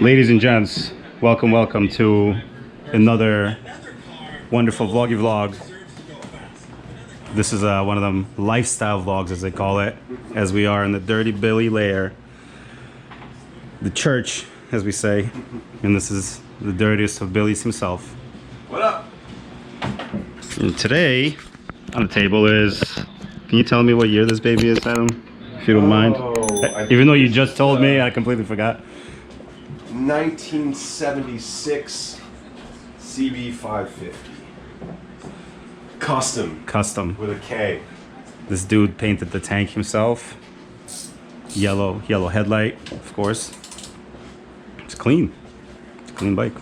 Ladies and gents, welcome to another wonderful vloggy vlog. This is one of them lifestyle vlogs, as they call it, as we are in the Dirty Billy lair, the church, as we say, and this is the dirtiest of Billy's himself. What up? And today on the table is, can you tell me what year this baby is, Adam, if you don't mind? Even though you just told me, I completely forgot. 1976 CB550. Custom. With a K. This dude painted the tank himself. Yellow headlight, of course. It's clean. It's a clean bike.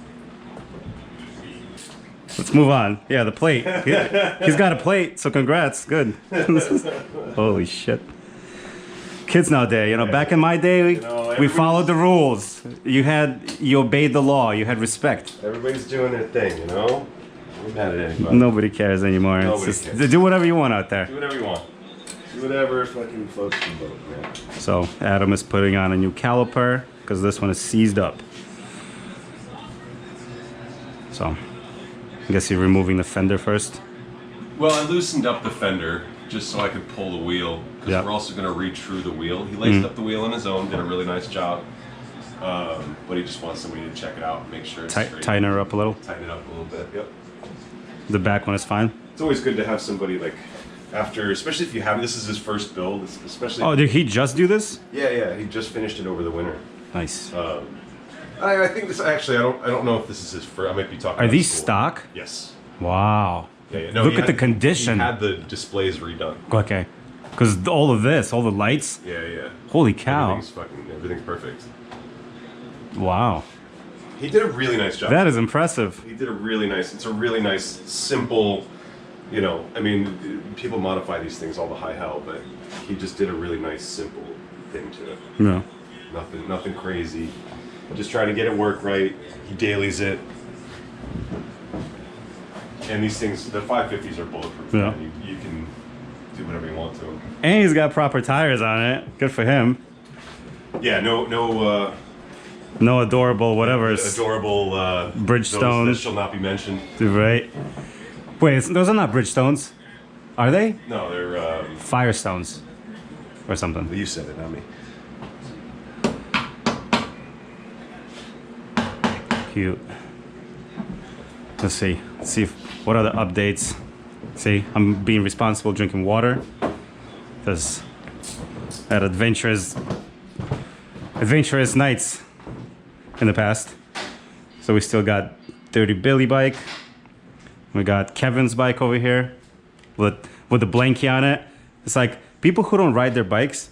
Let's move on. Yeah, the plate. He's got a plate, so congrats. Good. Holy shit. Kids nowadays, you know, back in my day, we followed the rules. You obeyed the law. You had respect. Everybody's doing their thing, you know? We're mad at anybody. Nobody cares anymore. Nobody cares. Do whatever you want out there. Do whatever you want. Do whatever fucking floats your boat, man. So Adam is putting on a new caliper because this one is seized up. So I guess you're removing the fender first. Well, I loosened up the fender just so I could pull the wheel, because we're also going to re-true the wheel. He laced up the wheel on his own, did a really nice job, but he just wants somebody to check it out and make sure it's straight. Tighten her up a little? Tighten it up a little bit, yep. The back one is fine? It's always good to have somebody, like, after, especially if you have, this is his first build, especially... Oh, did he just do this? Yeah, he just finished it over the winter. Nice. I think this, actually, I don't know if this is his first, I might be talking Are about these school. Stock? Yes. Wow. Yeah, no, look at the condition. He had the displays redone. Okay. Because all of this, all the lights. Yeah. Holy cow. Everything's perfect. Wow. He did a really nice job. That is impressive. He did a really nice, it's a really nice, simple, you know, I mean, people modify these things all the high hell, but he just did a really nice, simple thing to it. No. Nothing crazy. Just trying to get it work right. He dailies it. And these things, the 550s are bulletproof. Yeah. You can do whatever you want to them. And he's got proper tires on it. Good for him. Yeah, no adorable whatever. Adorable Bridgestone. Those that shall not be mentioned. Right. Wait, those are not Bridgestones, are they? No, they're Firestones, or something. You said it, not me. Cute. Let's see what are the updates. See, I'm being responsible drinking water because I had adventurous nights in the past. So we still got Dirty Billy bike. We got Kevin's bike over here with the blankie on it. It's like people who don't ride their bikes,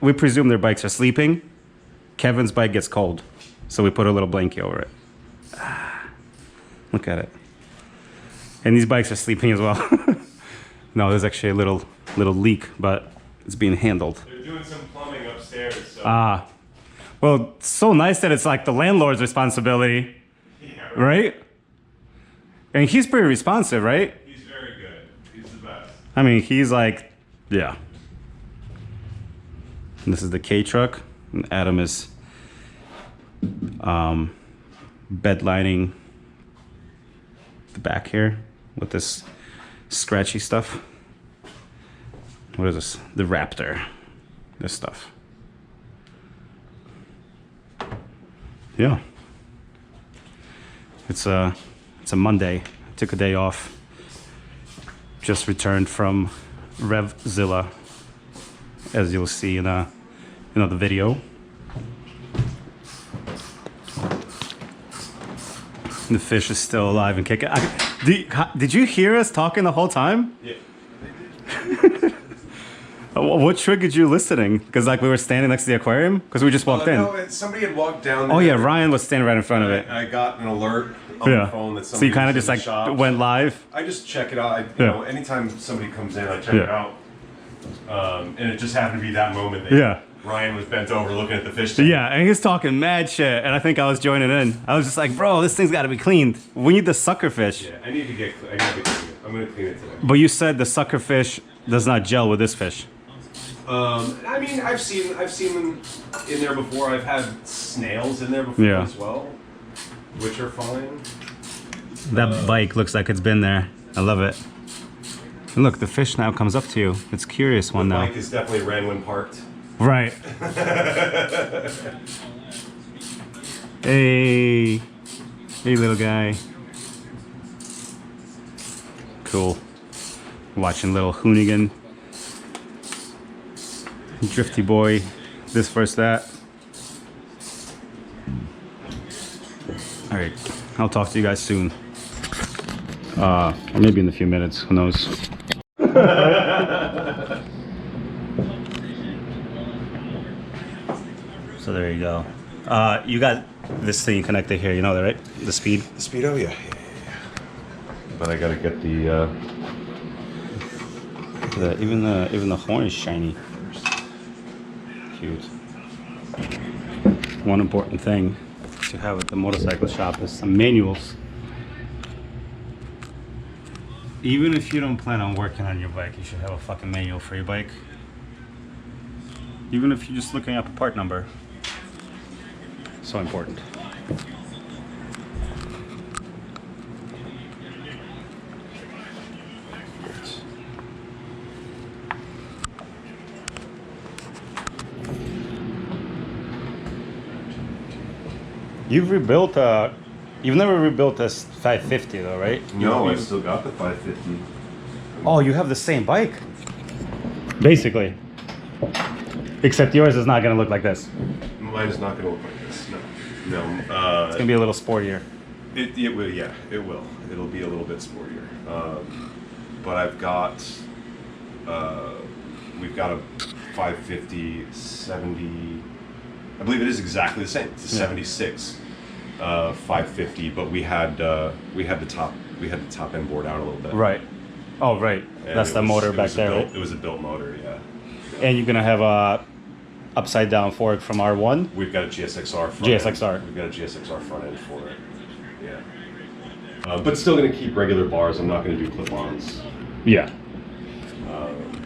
we presume their bikes are sleeping. Kevin's bike gets cold, so we put a little blankie over it. Look at it. And these bikes are sleeping as well. No, there's actually a little leak, but it's being handled. They're doing some plumbing upstairs. So. Well, it's so nice that it's like the landlord's responsibility, right? And he's pretty responsive, right? He's very good. He's the best. I mean, he's like, yeah. And this is the K truck, and Adam is bed lining the back here with this scratchy stuff. What is this? The Raptor. This stuff. Yeah. It's a Monday. I took a day off. Just returned from RevZilla, as you'll see in the video. The fish is still alive and kicking. Did you hear us talking the whole time? Yeah. What triggered you listening? Because like we were standing next to the aquarium? Because we just walked in. No, somebody had walked down there. Oh yeah, Ryan was standing right in front of it. I got an alert on the phone that somebody so you kind of was just in the like shop. went live? I just check it out. You know, anytime somebody comes in, I check it out. And it just happened to be that moment that Ryan was bent over looking at the fish tank. Yeah, and he was talking mad shit, and I think I was joining in. I was just like, bro, this thing's got to be cleaned. We need the sucker fish. Yeah, I need to clean it. I'm going to clean it today. But you said the sucker fish does not gel with this fish. I mean, I've seen them in there before. I've had snails in there before as well, which are fine. That bike looks like it's been there. I love it. And look, the fish now comes up to you. It's a curious one now. The bike is definitely ran when parked. Right. Hey. Hey, little guy. Cool. Watching little Hoonigan. Drifty boy. This versus that. Alright. I'll talk to you guys soon. Or maybe in a few minutes. Who knows? So there you go. You got this thing connected here, you know that, right? The speed? The speed, oh yeah. But I gotta get the even the horn is shiny. Cute. One important thing to have at the motorcycle shop is some manuals. Even if you don't plan on working on your bike, you should have a fucking manual for your bike. Even if you're just looking up a part number. So important. You've rebuilt you've never rebuilt a 550 though, right? No, I still got the 550. Oh, you have the same bike? Basically. Except yours is not gonna look like this. Mine is not gonna look like this. No. It's gonna be a little sportier. It will, yeah, it will. It'll be a little bit sportier. But I've got, we've got a 550, 70, I believe it is exactly the same. It's a 76 550, but we had the top end bored out a little bit. Right. Oh, right. And that's the motor back there, right? It was a built motor, yeah. And you're gonna have a upside down fork from R1? We've got a GSXR front GSXR. end. We've got a GSXR front end for it. Yeah. But still going to keep regular bars. I'm not going to do clip-ons. Yeah.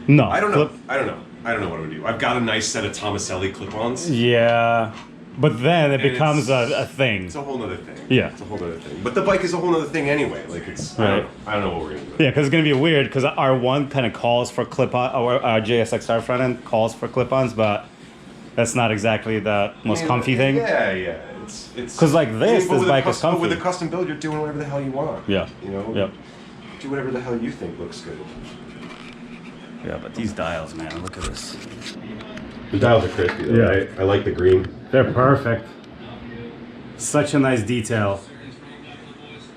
No. I don't know. I don't know what I'm going to do. I've got a nice set of Tomaselli clip-ons. Yeah. But then it becomes a thing. It's a whole other thing. Yeah. It's a whole other thing. But the bike is a whole other thing anyway. Like it's. Right. I don't know what we're going to do. Yeah, because it's going to be weird because R1 kind of calls for clip-on, or JSXR front end calls for clip-ons, but that's not exactly the most comfy thing. Yeah, yeah. It's because like this bike is comfy. With a custom build, you're doing whatever the hell you want. Yeah. You know. Yep. Do whatever the hell you think looks good. Yeah, but these dials, man, look at this. The dials are crispy though, right? I like the green. They're perfect. Such a nice detail.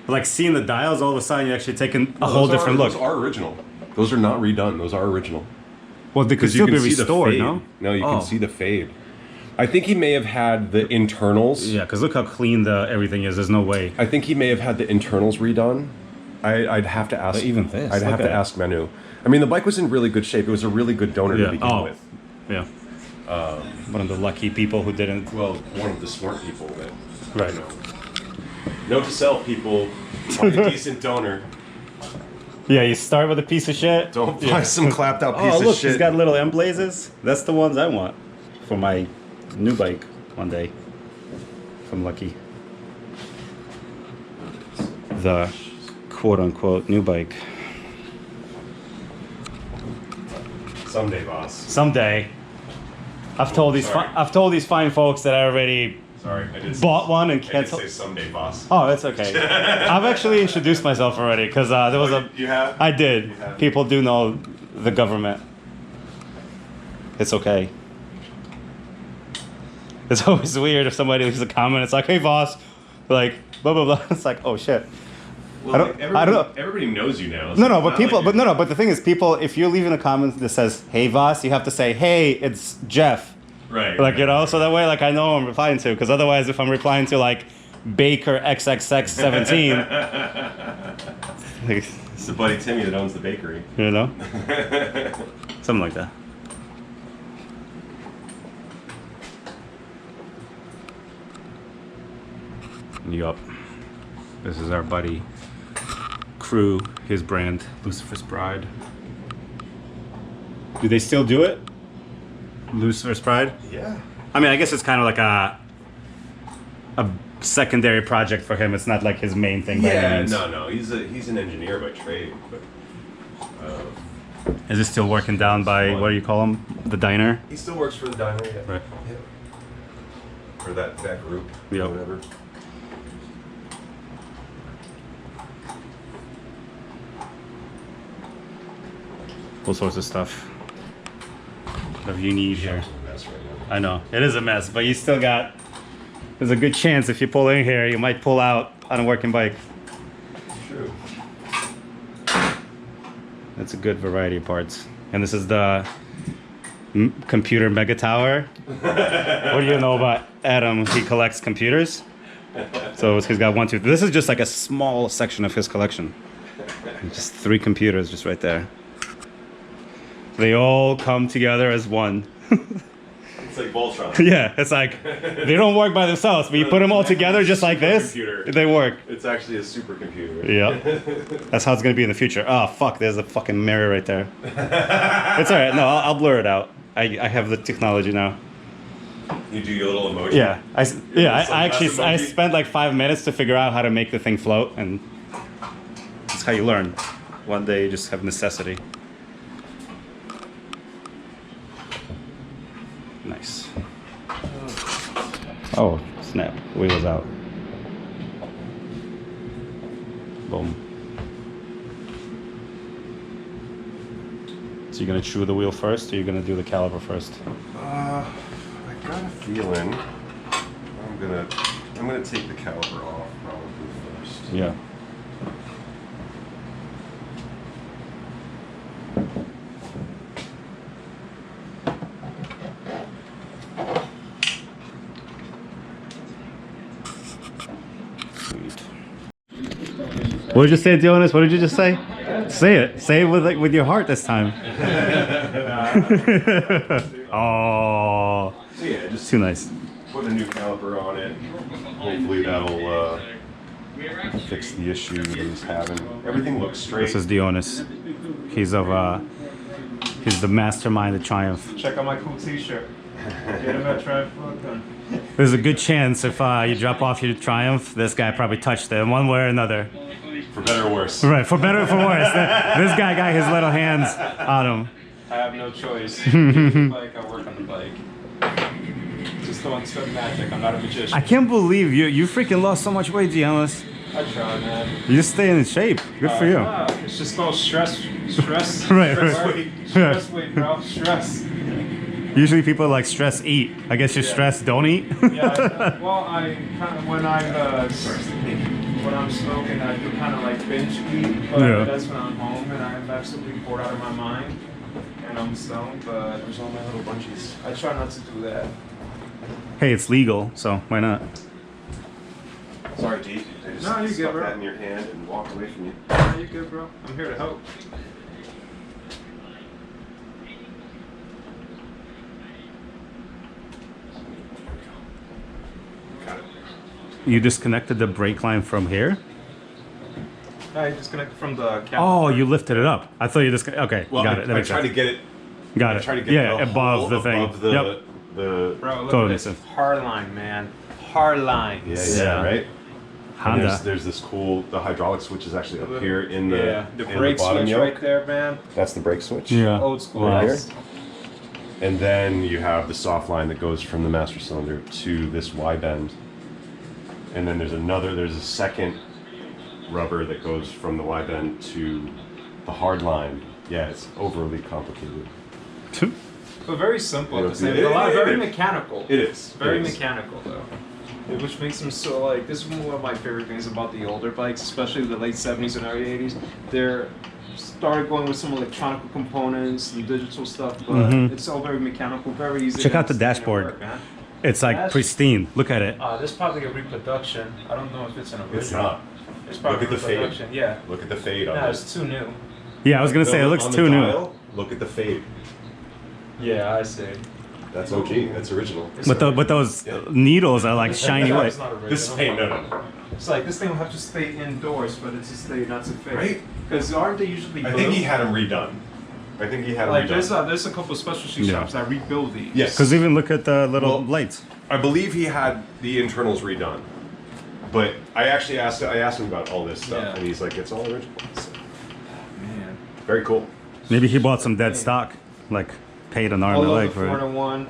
Like seeing the dials, all of a sudden you're actually taking a whole different look. Those are original. Those are not redone. Those are original. Well, they could still be restored, no? No, you can see the fade. I think he may have had the internals. Yeah, because look how clean everything is. There's no way. I think he may have had the internals redone. I'd have to ask. But even this. I'd have to ask Manu. I mean, the bike was in really good shape. It was a really good donor to begin with. Yeah. One of the lucky people who didn't. Well, one of the smart people that. Right. You know, note to self, people: find a decent donor. Yeah, you start with a piece of shit. Don't buy some clapped out piece of shit. Oh, look, he's got little M blazes. That's the ones I want for my new bike one day. If I'm lucky. The quote-unquote new bike. Someday, boss. Someday. I've told these fine folks that I already bought one and canceled. I did say someday, boss. Oh, that's okay. I've actually introduced myself already because there was You have? I did. You have? People do know the government. It's okay. It's always weird if somebody leaves a comment. It's like, "Hey, boss," like blah blah blah. It's like, oh shit. Well, I don't know. Everybody knows you now. No, but people, but no. But the thing is, people, if you're leaving a comment that says, "Hey, Voss," you have to say, "Hey, it's Jeff." Right. Like, you know, so that way, like, I know who I'm replying to. Because otherwise, if I'm replying to, like, Baker XXX17, it's the buddy Timmy that owns the bakery. You know? Something like that. Yup. This is our buddy Crew, his brand, Lucifer's Bride. Do they still do it? Lucifer's Pride? Yeah. I mean, I guess it's kind of like a secondary project for him. It's not like his main thing. by any means. No. He's an engineer by trade. But, Is it still working down by, what do you call him? The diner? he still works for the diner. Yeah. Right. Yeah. Or that group. Yep. Or whatever. All sorts of stuff. Whatever you need here. It's a mess right now. I know. It is a mess, but you still got... There's a good chance if you pull in here, you might pull out on a working bike. True. That's a good variety of parts. And this is the computer mega tower. What do you know about Adam? He collects computers. So he's got 1, 2. This is just like a small section of his collection. Just 3 computers just right there. They all come together as one. It's like Voltron. Yeah, it's like they don't work by themselves, but you put them all together just like this, they work. It's actually a supercomputer. Yeah, that's how it's gonna be in the future. Oh fuck, there's a fucking mirror right there. It's all right. No, I'll blur it out. I have the technology now. You do your little emoji. Yeah, I spent like 5 minutes to figure out how to make the thing float, and that's how you learn. One day you just have necessity. Nice. Oh, snap. Wheel is out. Boom. So you're going to chew the wheel first, or you're going to do the caliper first? I got a feeling I'm gonna take the caliper off probably first. Yeah. What did you say, Dionis? What did you just say? Say it. Say it with your heart this time. Oh, So yeah, just too nice. put a new caliper on it. Hopefully that'll fix the issue that he's having. Everything looks straight. This is Dionis. He's the mastermind of Triumph. Check out my cool t-shirt. Get him at Triumph. There's a good chance if you drop off your Triumph, this guy probably touched it in one way or another. For better or worse. Right, for better or for worse. This guy got his little hands on him. I have no choice. Like I work on the bike. Just don't expect magic. I'm not a magician. I can't believe you freaking lost so much weight, Gianluca. I try, man. You just stay in shape. Good for you. Nah, it's just no stress. Right, Stress right. weight. Stress weight, bro. Stress. Usually people like stress eat. I guess you're stressed don't eat. Yeah. Well, I kind of when I'm smoking, I do kind of like binge eat, but Yeah. that's when I'm home and I'm absolutely bored out of my mind and I'm stoned. But There's all my little bunchies. I try not to do that. Hey, it's legal, so why not? Sorry, D. I just No, you good, stuck bro. that in your hand and walked away from you. Nah, you good, bro? I'm here to help. Got it. You disconnected the brake line from here? No, you disconnected from the camera. Oh, you lifted it up. I thought you just okay. Well, got it. That I makes tried to sense. get it. Got I it. tried to get Yeah, the above hole the thing. above the Yep. the Bro, look Totally at makes this. sense. Hard line, man. Hard lines. Yeah. right. And Honda. there's this cool. The hydraulic switch is actually up here in the Yeah, the in brake bottom switch yoke. right there, man. That's the brake switch. Yeah. Old school. Right ass. here. And then you have the soft line that goes from the master cylinder to this Y bend. And then there's a second rubber that goes from the Y bend to the hard line. Yeah, it's overly complicated. But very simple at the same It- time. A lot, it- very it- mechanical. It is. Very It is. mechanical though. Which makes them so like, this is one of my favorite things about the older bikes, especially the late 70s and early 80s. They're started going with some electronic components and digital stuff, but it's all very mechanical, very easy. Check to out the understand and dashboard. work, man. It's like That's- pristine. Look at it. This is probably a reproduction. I don't know if it's an original. It's not. It's probably Look at the fade. reproduction. Yeah. Look at the fade on No, this. it's too new. Yeah, I was gonna say it looks On the too new. dial, look at the fade. Yeah, I see. That's OG. That's original. But those needles are like shiny white. It's not original. This fade, no. It's like this thing will have to stay indoors, but it's to stay not to fade. Right. Because aren't they usually? I think he had them redone. I think he had Like redone. there's a couple specialty shops that rebuild these. Yes. Because even look at the little Well, lights. I believe he had the internals redone. But I actually asked him about all this stuff, Yeah. and he's like, it's all original. So, Man. very cool. Maybe he bought some dead stock, like paid an arm All and a of leg the for it. 4-in-1,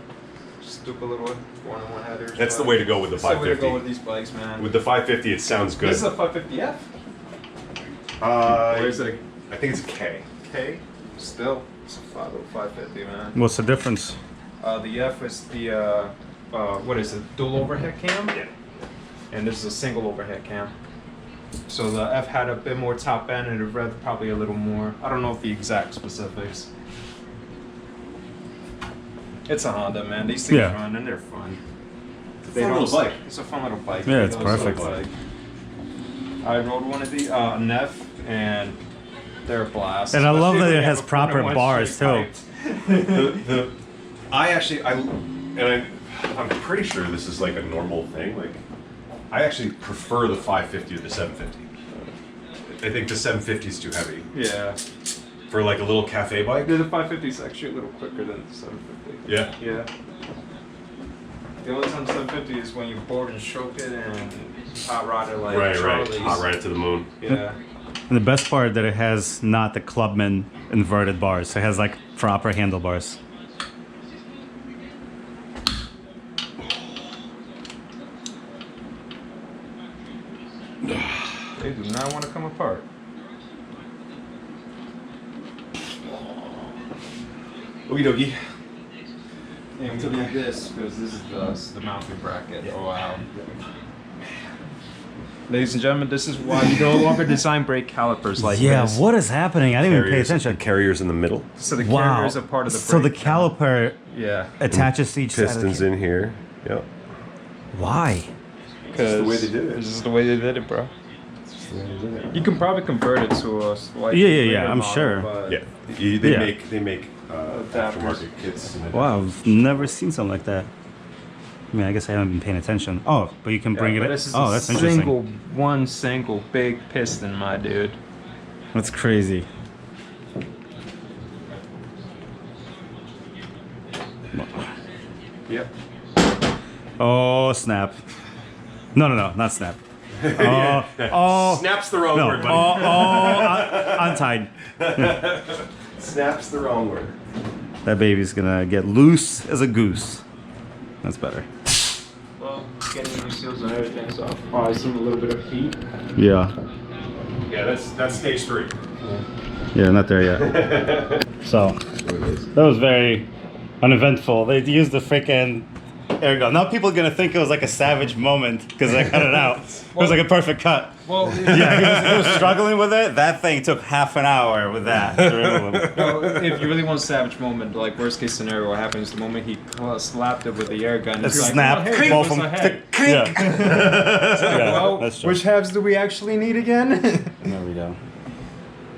stupid little 4-in-1 headers. That's the but way to go with the that's the way to 550. go with these bikes, man. With the 550, it sounds good. This is a 550F? Or is it I think it's a K. a K? Still, it's a 550, man. What's the difference? The F is the, what is it, dual overhead cam? Yeah. And this is a single overhead cam. So the F had a bit more top end and the Rev probably a little more. I don't know the exact specifics. It's a Honda, man. These things Yeah. run and they're fun. It's a fun little bike. It's a fun little bike. Yeah, it's It's a little perfect. bike. I rode one of the Neff and they're a blast. And I love Especially that when it you has have a proper 4-in-1 bars, straight too. I'm pretty sure this is like a normal thing. Like, I actually prefer the 550 to the 750. I think the 750 is too heavy Yeah. for like a little cafe bike. The 550 is actually a little quicker than the 750. Yeah. Yeah. The only time 750 is when you board and stroke it and hot rod it like Right. Charlie's. Hot ride it to the moon. Yeah. And the best part that it has not the Clubman inverted bars. It has like proper handlebars. They do not want to come apart. Okie dokie. And we need this because this is the mounting bracket. Oh wow. Ladies and gentlemen, this is why you no longer design brake calipers like Yeah, this. what is happening? I didn't even pay attention. Carriers in the middle. So the Wow. carriers are part of the brake. So the caliper Yeah. attaches to each side of Pistons the in here. Yep. Why? Because the way they did it. This is the way they did it, bro. You can probably convert it to a slightly Yeah, bigger I'm model, sure. but- Yeah. They make aftermarket kits. And Wow, I've never seen something like that. I mean, I guess I haven't been paying attention. Oh, but you can bring but it in. this is Oh, a that's interesting. One single big piston, my dude. That's crazy. Yep. Oh, snap. No, not snap. Oh, Snaps the wrong no. word, Oh, buddy. untied. Snaps the wrong word. That baby's gonna get loose as a goose. That's better. Well, getting new seals and everything, so I'll probably some a little bit of heat. Yeah. Yeah, that's stage 3. Yeah, not there yet. So, that was very uneventful. They used the freaking air gun. Now people are gonna think it was like a savage moment because I cut it out. It was like a perfect cut. Well, Yeah, he was struggling with it. That thing took half an hour with that. to remove him. no, if you really want a savage moment, like worst case scenario, what happens the moment he slapped it with the air gun? It's It's like, snap. oh, hey, Both what's of them. ahead? Yeah. Yeah, Well, that's true. which halves do we actually need again? There we go.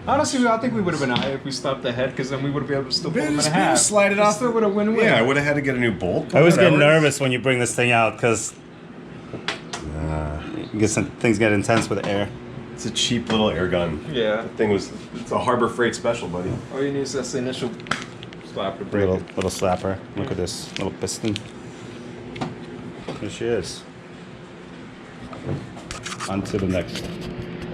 Honestly, I think we would have been high if we stopped the head, because then we would have been able to still pull them in Just half. slide it off. Still would have win-win. Yeah, I would have had to get a new bolt. I always get whatever. nervous when you bring this thing out because things get intense with air. It's a cheap little air gun. Yeah. It's a Harbor Freight special, buddy. All you need is the initial slap to break it. Little slapper. Look at this little piston. There she is. On to the next.